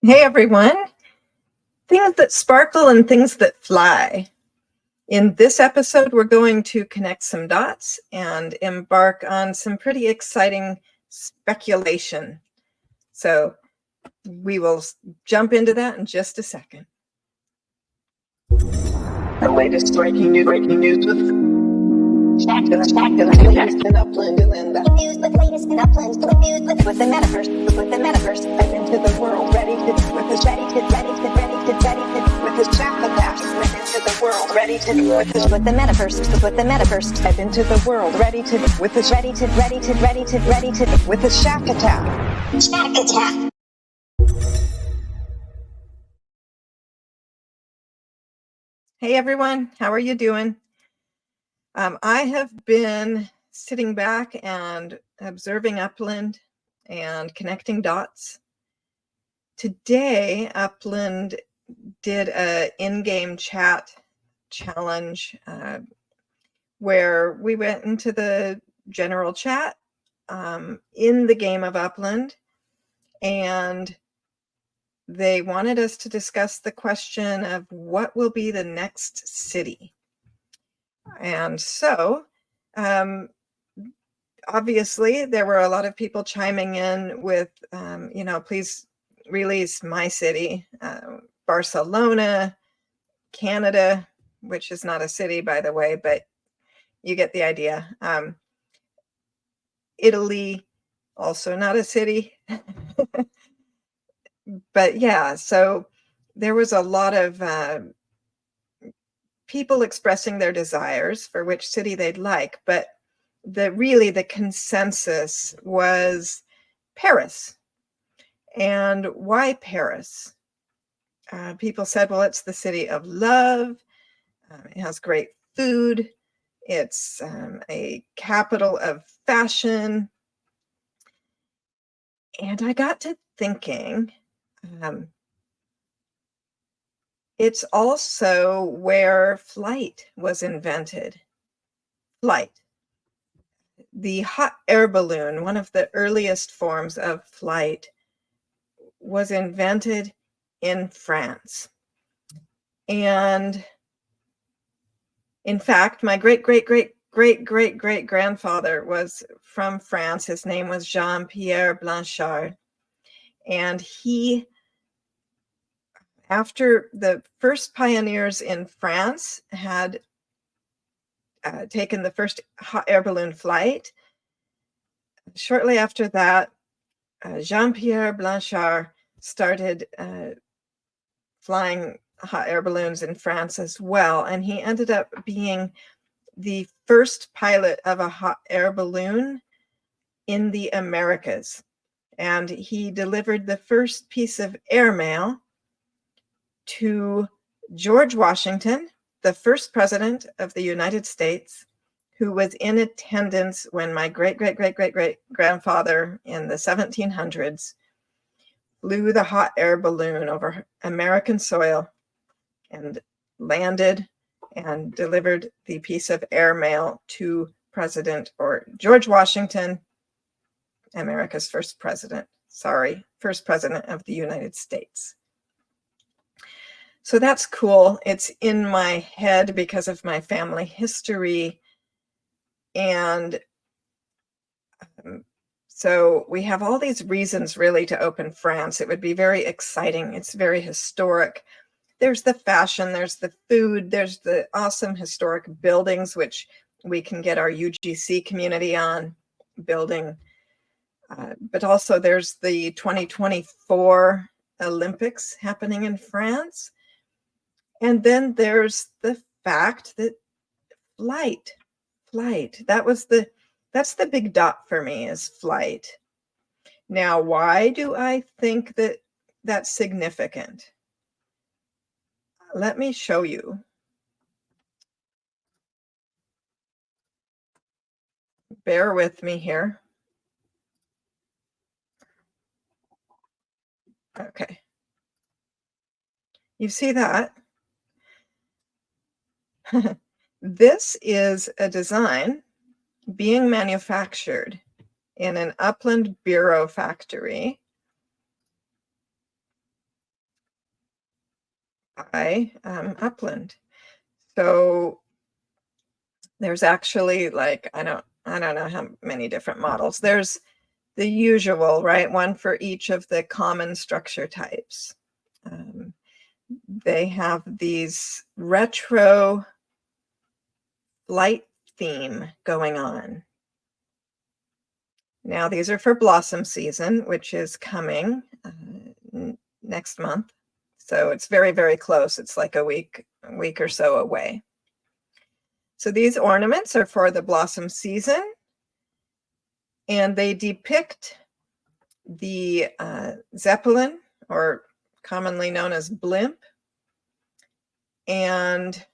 Hey everyone, things that sparkle and things that fly. In this episode, we're going to connect some dots and embark on some pretty exciting speculation. So we will jump into that in just a second. The latest breaking news with Shaktilyn, latest in Upland, news with latest in Upland, news with the metaverse, step into the world, ready to with his Shaktilyn, step into the world, ready to with the metaverse, step into the world, ready to with his with his Shack attack. Hey everyone, how are you doing? I have been sitting back and observing Upland and connecting dots. Today, Upland did an in-game chat challenge where we went into the general chat in the game of Upland, and they wanted us to discuss the question of what will be the next city. And so, obviously, there were a lot of people chiming in with, please release my city, Barcelona, Canada, which is not a city, by the way, but you get the idea. Italy, also not a city. But yeah, so there was a lot of people expressing their desires for which city they'd like, but the consensus was Paris. And why Paris? People said, well, it's the city of love. It has great food. It's a capital of fashion. And I got to thinking, it's also where flight was invented. Flight. The hot air balloon, one of the earliest forms of flight, was invented in France. And in fact, my great-great-great-great-great-great-grandfather was from France. His name was Jean-Pierre Blanchard. And he, after the first pioneers in France had taken the first hot air balloon flight, shortly after that, Jean-Pierre Blanchard started flying hot air balloons in France as well. And he ended up being the first pilot of a hot air balloon in the Americas. And he delivered the first piece of airmail to George Washington, the first president of the United States, who was in attendance when my great-great-great-great-great-grandfather in the 1700s flew the hot air balloon over American soil and landed and delivered the piece of airmail to George Washington, America's first president of the United States. So that's cool. It's in my head because of my family history. And so we have all these reasons really to open France. It would be very exciting. It's very historic. There's the fashion, there's the food, there's the awesome historic buildings, which we can get our UGC community on building. But also there's the 2024 Olympics happening in France. And then there's the fact that flight, that's the big dot for me, is flight. Now, why do I think that that's significant? Let me show you. Bear with me here. Okay. You see that? This is a design being manufactured in an Upland Bureau factory by Upland. So there's actually like, I don't know how many different models. There's the usual, right? One for each of the common structure types. They have these retro light theme going on. Now these are for blossom season, which is coming next month. So it's very, very close. It's like a week or so away. So these ornaments are for the blossom season, and they depict the Zeppelin, or commonly known as blimp, and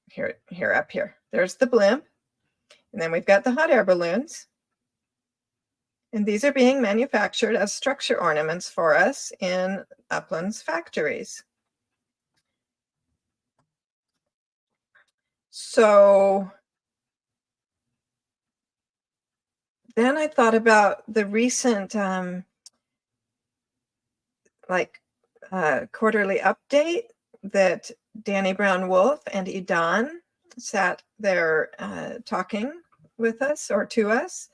here up here, there's the blimp, and then we've got the hot air balloons, and these are being manufactured as structure ornaments for us in Upland's factories. So then I thought about the recent quarterly update that Danny Brown Wolf and Edan sat there talking with us, or to us.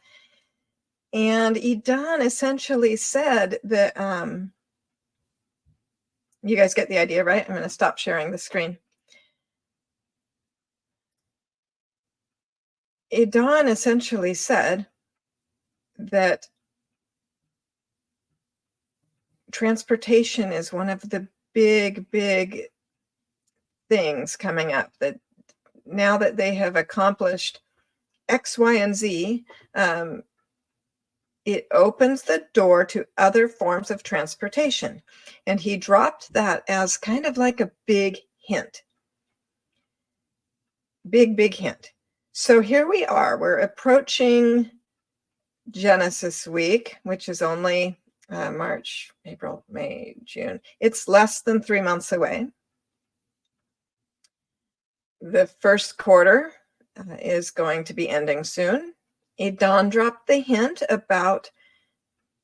And Edan essentially said that, you guys get the idea, right? I'm going to stop sharing the screen. Edan essentially said that transportation is one of the big things coming up, that now that they have accomplished X, Y, and Z, it opens the door to other forms of transportation. And he dropped that as kind of like a big hint. Big hint. So here we are. We're approaching Genesis Week, which is only March, April, May, June. It's less than 3 months away. The first quarter is going to be ending soon. Edan dropped the hint about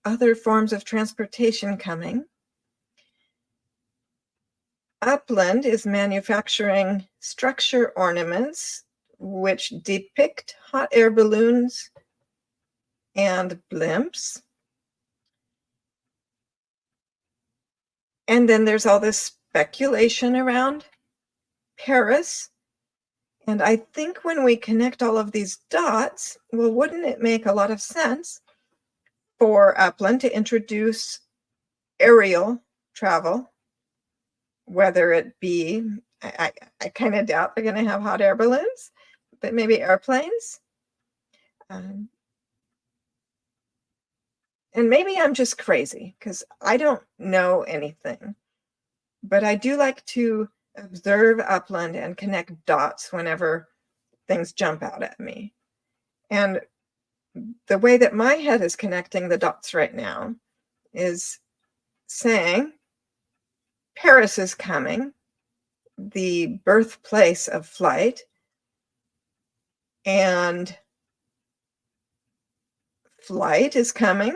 other forms of transportation coming. Upland is manufacturing structure ornaments which depict hot air balloons and blimps. And then there's all this speculation around Paris. And I think when we connect all of these dots, well, wouldn't it make a lot of sense for Upland to introduce aerial travel, whether it be, I kind of doubt they're going to have hot air balloons, but maybe airplanes. And maybe I'm just crazy because I don't know anything, but I do like to observe Upland and connect dots whenever things jump out at me. And the way that my head is connecting the dots right now is saying Paris is coming, the birthplace of flight, and flight is coming.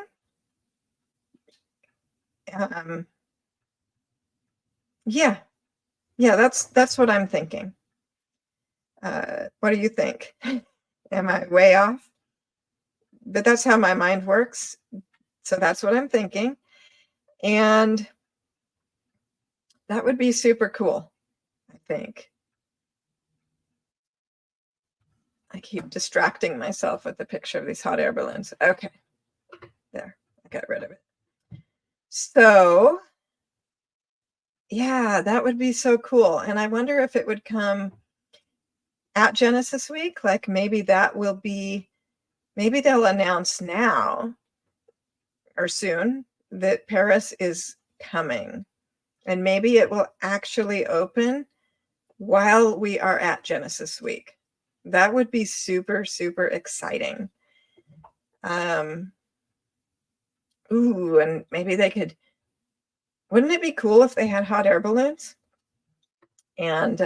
Yeah, that's what I'm thinking. What do you think? Am I way off? But that's how my mind works. So that's what I'm thinking. And that would be super cool, I think. I keep distracting myself with the picture of these hot air balloons. Okay, there, I got rid of it. So yeah, that would be so cool. And I wonder if it would come at Genesis Week. Like maybe that will be, maybe they'll announce now or soon that Paris is coming. And maybe it will actually open while we are at Genesis Week. That would be super exciting. Ooh, and maybe they could, wouldn't it be cool if they had hot air balloons? And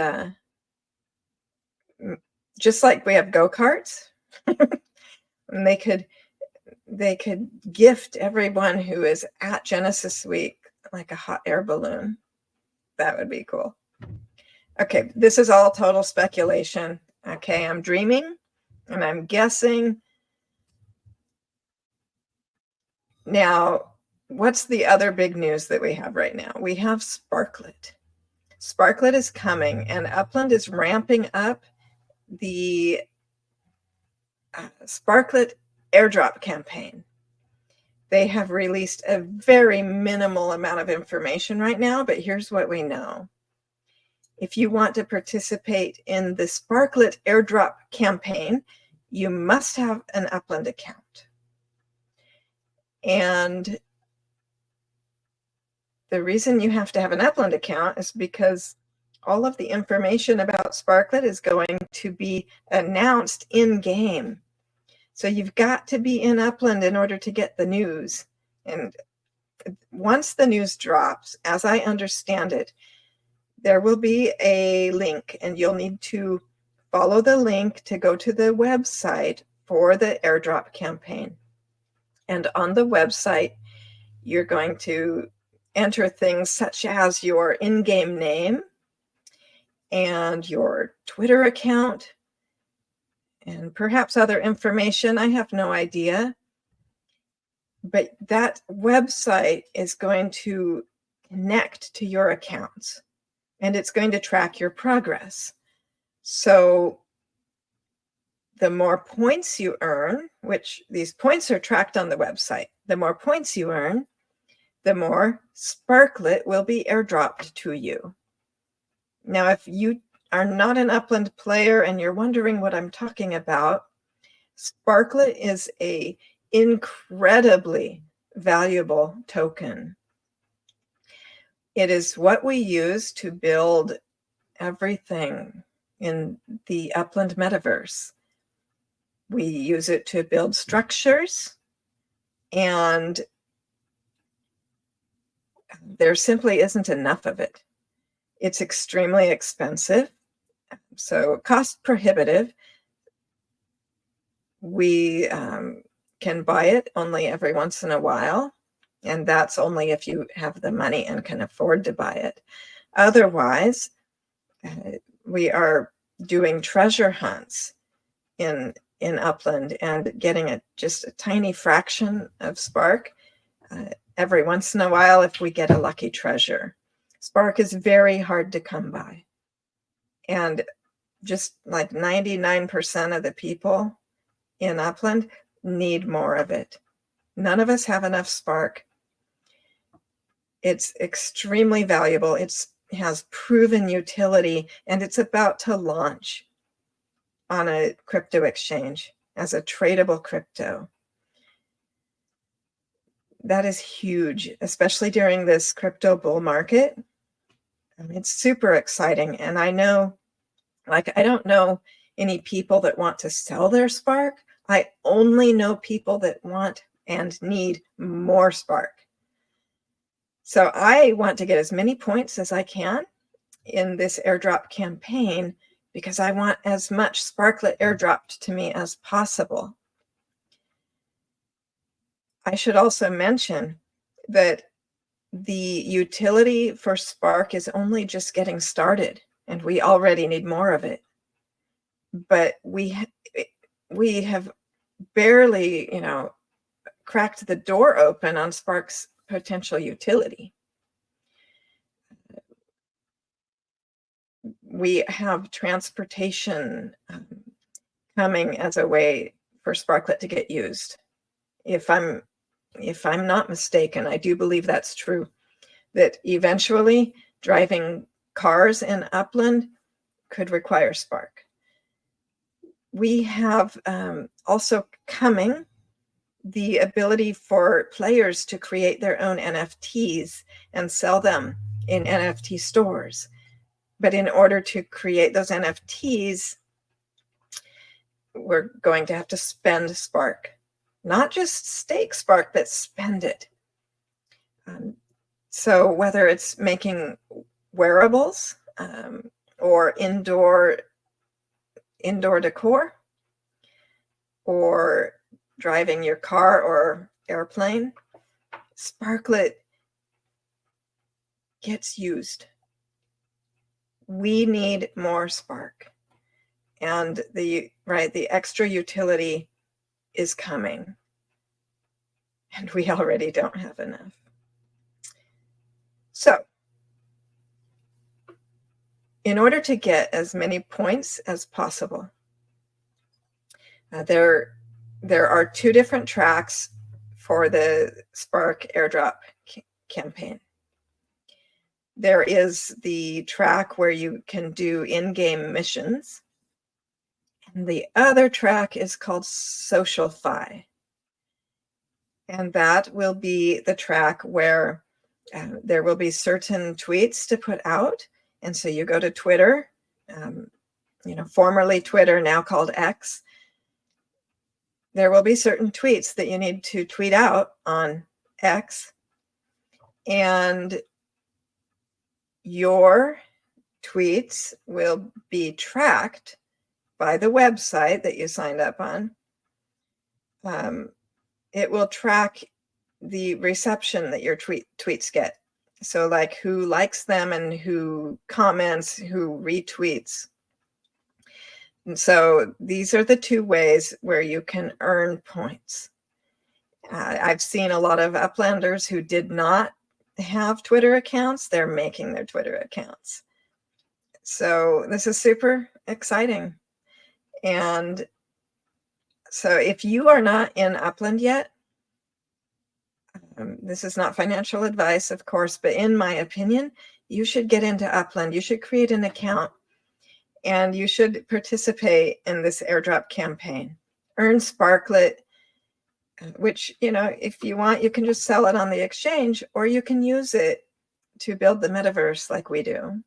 just like we have go-karts, and they could gift everyone who is at Genesis Week like a hot air balloon. That would be cool. Okay, this is all total speculation. Okay, I'm dreaming and I'm guessing. Now, what's the other big news that we have right now? We have Sparklet. Sparklet is coming, and Upland is ramping up the Sparklet Airdrop campaign. They have released a very minimal amount of information right now, but here's what we know. If you want to participate in the Sparklet Airdrop campaign, you must have an Upland account. And the reason you have to have an Upland account is because all of the information about Sparklet is going to be announced in-game. So you've got to be in Upland in order to get the news. And once the news drops, as I understand it, there will be a link, and you'll need to follow the link to go to the website for the airdrop campaign. And on the website, you're going to enter things such as your in-game name and your Twitter account and perhaps other information. I have no idea. But that website is going to connect to your accounts, and it's going to track your progress. So the more points you earn, which these points are tracked on the website, the more points you earn, the more Sparklet will be airdropped to you. Now, if you are not an Upland player and you're wondering what I'm talking about, Sparklet is a incredibly valuable token. It is what we use to build everything in the Upland metaverse. We use it to build structures, and there simply isn't enough of it. It's extremely expensive, so cost prohibitive. We can buy it only every once in a while, and that's only if you have the money and can afford to buy it. Otherwise, we are doing treasure hunts in Upland and getting just a tiny fraction of Spark every once in a while if we get a lucky treasure. Spark is very hard to come by, and just like 99% of the people in Upland need more of it. None of us have enough Spark. It's extremely valuable. It has proven utility, and it's about to launch on a crypto exchange as a tradable crypto. That is huge, especially during this crypto bull market. It's super exciting. And I know, I don't know any people that want to sell their Spark. I only know people that want and need more Spark. So I want to get as many points as I can in this airdrop campaign because I want as much Sparklet airdropped to me as possible. I should also mention that the utility for Spark is only just getting started, and we already need more of it. But we have barely, cracked the door open on Spark's potential utility. We have transportation coming as a way for Sparklet to get used. If I'm not mistaken, I do believe that's true, that eventually driving cars in Upland could require Spark. We have also coming the ability for players to create their own NFTs and sell them in NFT stores. But in order to create those NFTs, we're going to have to spend Spark. Not just stake Spark, but spend it. So whether it's making wearables or indoor decor, or driving your car or airplane, Sparklet gets used. we need more Spark. And the extra utility is coming. And we already don't have enough. So, in order to get as many points as possible, there are two different tracks for the Spark Airdrop campaign. There is the track where you can do in-game missions. And the other track is called Social-Fi. And that will be the track where there will be certain tweets to put out. And so you go to Twitter, formerly Twitter, now called X. There will be certain tweets that you need to tweet out on X. And your tweets will be tracked by the website that you signed up on. It will track the reception that your tweets get. So like who likes them and who comments, who retweets. And so these are the two ways where you can earn points. I've seen a lot of Uplanders who did not have Twitter accounts. They're making their Twitter accounts. So this is super exciting. And so if you are not in Upland yet, this is not financial advice, of course, but in my opinion, you should get into Upland. You should create an account and you should participate in this airdrop campaign. Earn Sparklet, which, if you want, you can just sell it on the exchange, or you can use it to build the metaverse like we do.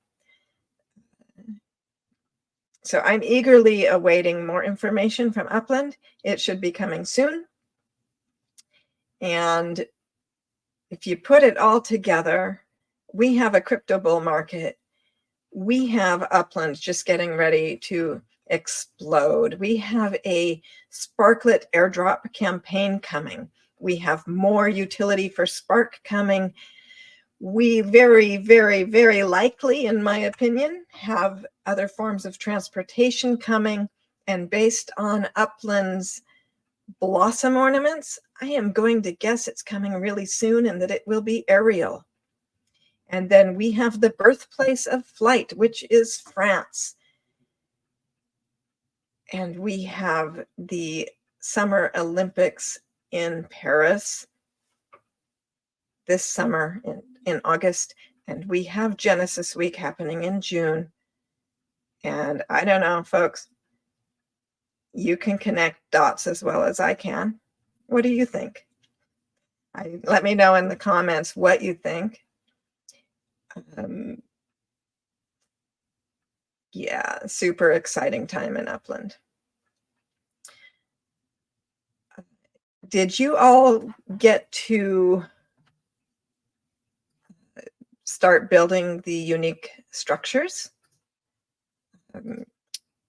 So I'm eagerly awaiting more information from Upland. It should be coming soon. And if you put it all together, we have a crypto bull market. We have Upland just getting ready to explode. We have a Sparklet airdrop campaign coming. We have more utility for Spark coming. We very, very, very likely, in my opinion, have other forms of transportation coming. And based on Upland's blossom ornaments, I am going to guess it's coming really soon and that it will be aerial. And then we have the birthplace of flight, which is France. And we have the Summer Olympics in Paris this summer in August. And we have Genesis Week happening in June. And I don't know, folks, you can connect dots as well as I can. What do you think? Let me know in the comments what you think. Yeah, super exciting time in Upland. Did you all get to start building the unique structures?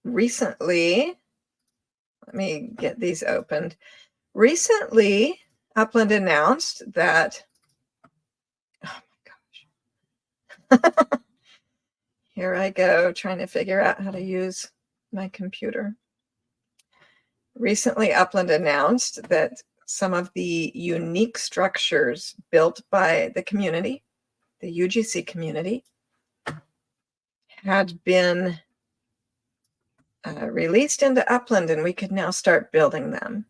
Recently, let me get these opened. Recently, Upland announced that, oh my gosh. Here I go, trying to figure out how to use my computer. Recently, Upland announced that some of the unique structures built by the community, the UGC community, had been released into Upland, and we could now start building them.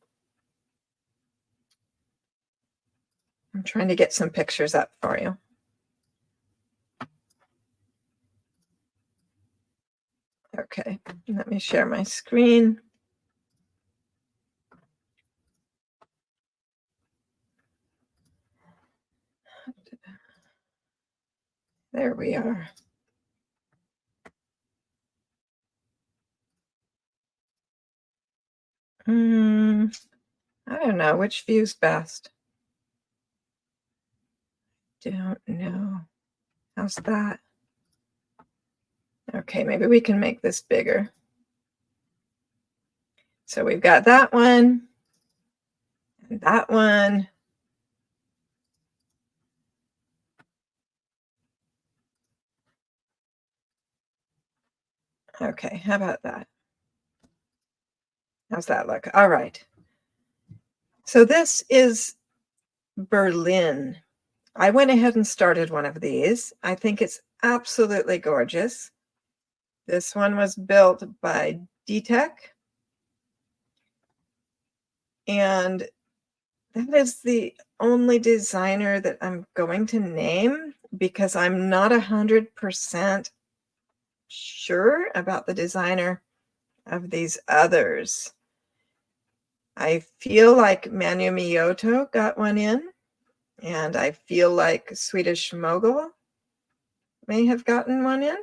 I'm trying to get some pictures up for you. Okay, let me share my screen. There we are. I don't know which view's best. Don't know. How's that? Okay, maybe we can make this bigger. So we've got that one and that one. Okay, how about that? How's that look? All right. So this is Berlin. I went ahead and started one of these. I think it's absolutely gorgeous. This one was built by D-Tech. And that is the only designer that I'm going to name because I'm not 100% sure about the designer of these others. I feel like Manu Miyoto got one in, and I feel like Swedish Mogul may have gotten one in.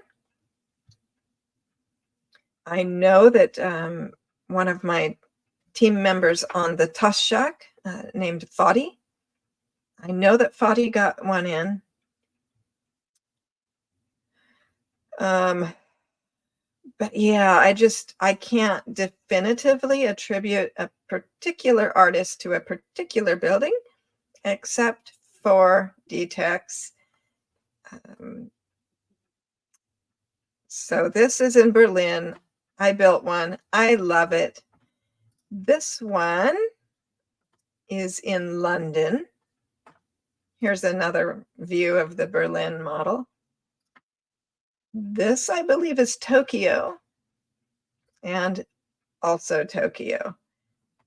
I know that one of my team members on the Toshak named Fadi. I know that Fadi got one in. But yeah, I can't definitively attribute a particular artist to a particular building, except for D-Tech's. So this is in Berlin. I built one. I love it. This one is in London. Here's another view of the Berlin model. This, I believe, is Tokyo, and also Tokyo.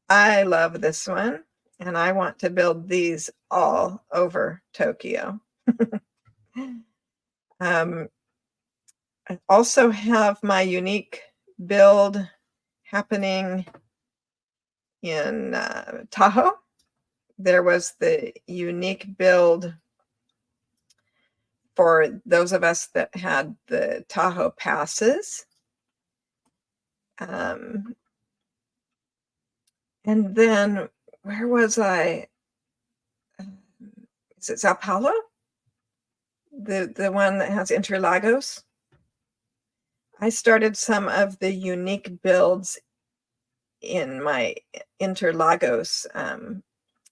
I love this one, and I want to build these all over Tokyo. I also have my unique build happening in Tahoe. There was the unique build for those of us that had the Tahoe passes. And then where was I? Is it Sao Paulo? The one that has Interlagos? I started some of the unique builds in my Interlagos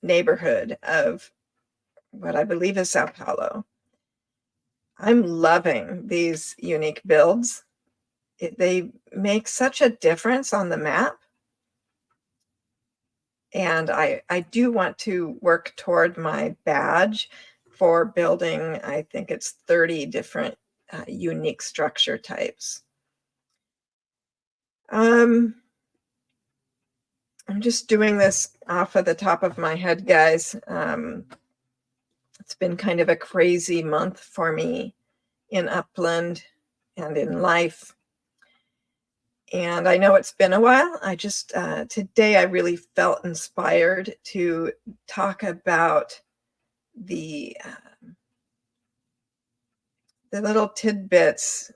neighborhood of what I believe is Sao Paulo. I'm loving these unique builds. They make such a difference on the map. And I do want to work toward my badge for building, I think it's 30 different unique structure types. I'm just doing this off of the top of my head, guys. It's been kind of a crazy month for me in Upland and in life. And I know it's been a while. I just, today I really felt inspired to talk about the little tidbits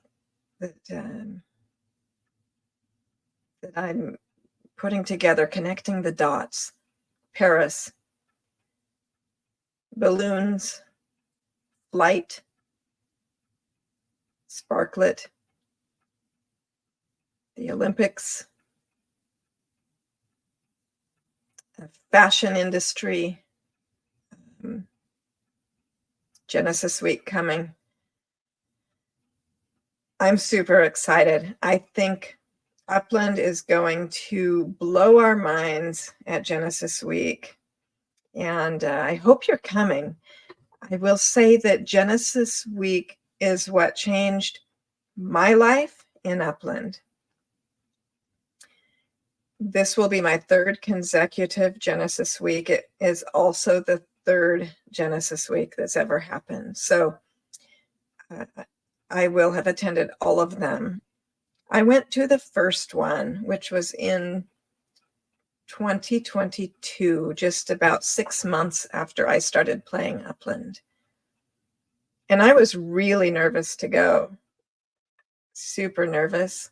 that I'm putting together, connecting the dots. Paris, balloons, flight, Sparklet, the Olympics, fashion industry, Genesis Week coming. I'm super excited. I think Upland is going to blow our minds at Genesis Week, and I hope you're coming. I will say that Genesis Week is what changed my life in Upland. This will be my third consecutive Genesis Week. It is also the third Genesis Week that's ever happened. So I will have attended all of them. I went to the first one, which was in 2022, just about 6 months after I started playing Upland. And I was really nervous to go. Super nervous.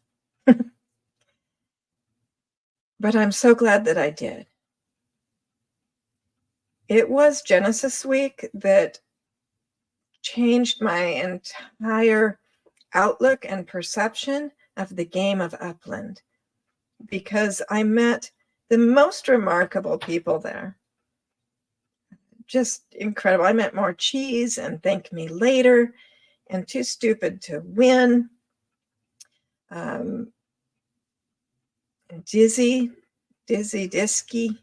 But I'm so glad that I did. It was Genesis Week that changed my entire outlook and perception of the game of Upland, because I met the most remarkable people there. Just incredible. I met more cheese and thank me later and too stupid to win. Dizzy Disky,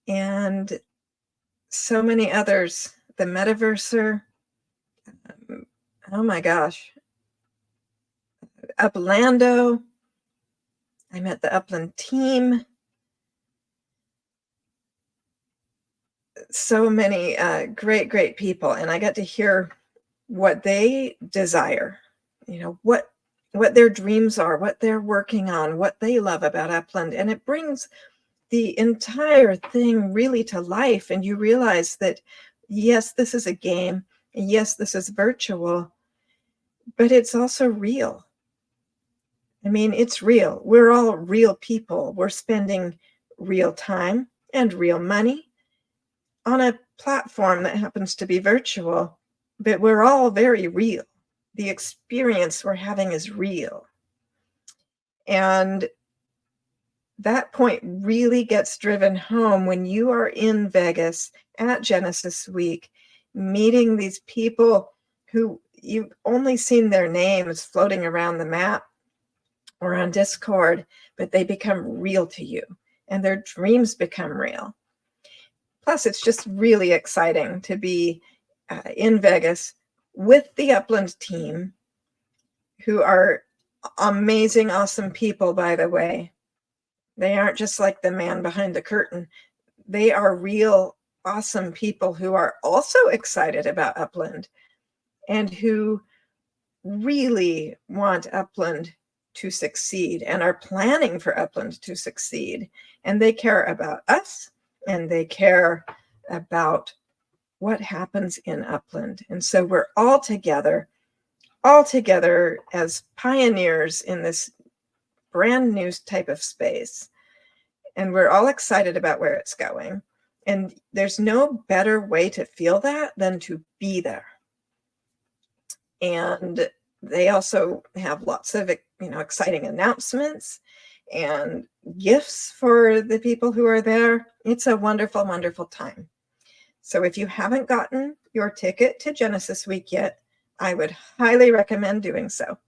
and so many others. The Metaverser. Oh my gosh. Uplando. I met the Upland team. So many great people, and I got to hear what they desire, what their dreams are, what they're working on, what they love about Upland, and it brings the entire thing really to life. And you realize that, yes, this is a game, and yes, this is virtual, but it's also real. I mean, it's real. We're all real people. We're spending real time and real money on a platform that happens to be virtual, but we're all very real. The experience we're having is real. And that point really gets driven home when you are in Vegas at Genesis Week, meeting these people who you've only seen their names floating around the map or on Discord, but they become real to you and their dreams become real. Plus, it's just really exciting to be in Vegas with the Upland team, who are amazing, awesome people, by the way. They aren't just like the man behind the curtain. They are real, awesome people who are also excited about Upland and who really want Upland to succeed and are planning for Upland to succeed. And they care about us, and they care about what happens in Upland. And so we're all together as pioneers in this brand new type of space. And we're all excited about where it's going. And there's no better way to feel that than to be there. And they also have lots of, exciting announcements and gifts for the people who are there. It's a wonderful, wonderful time. So if you haven't gotten your ticket to Genesis Week yet, I would highly recommend doing so.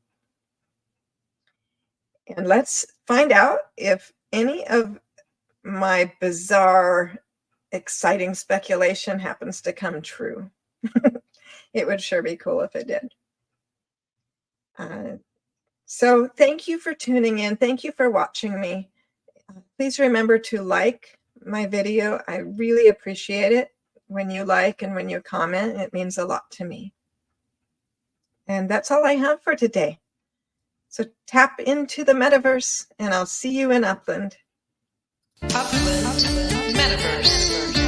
And let's find out if any of my bizarre, exciting speculation happens to come true. It would sure be cool if it did. So thank you for tuning in. Thank you for watching me. Please remember to like my video. I really appreciate it when you like and when you comment. It means a lot to me. And that's all I have for today. So tap into the metaverse, and I'll see you in Upland. Upland Metaverse.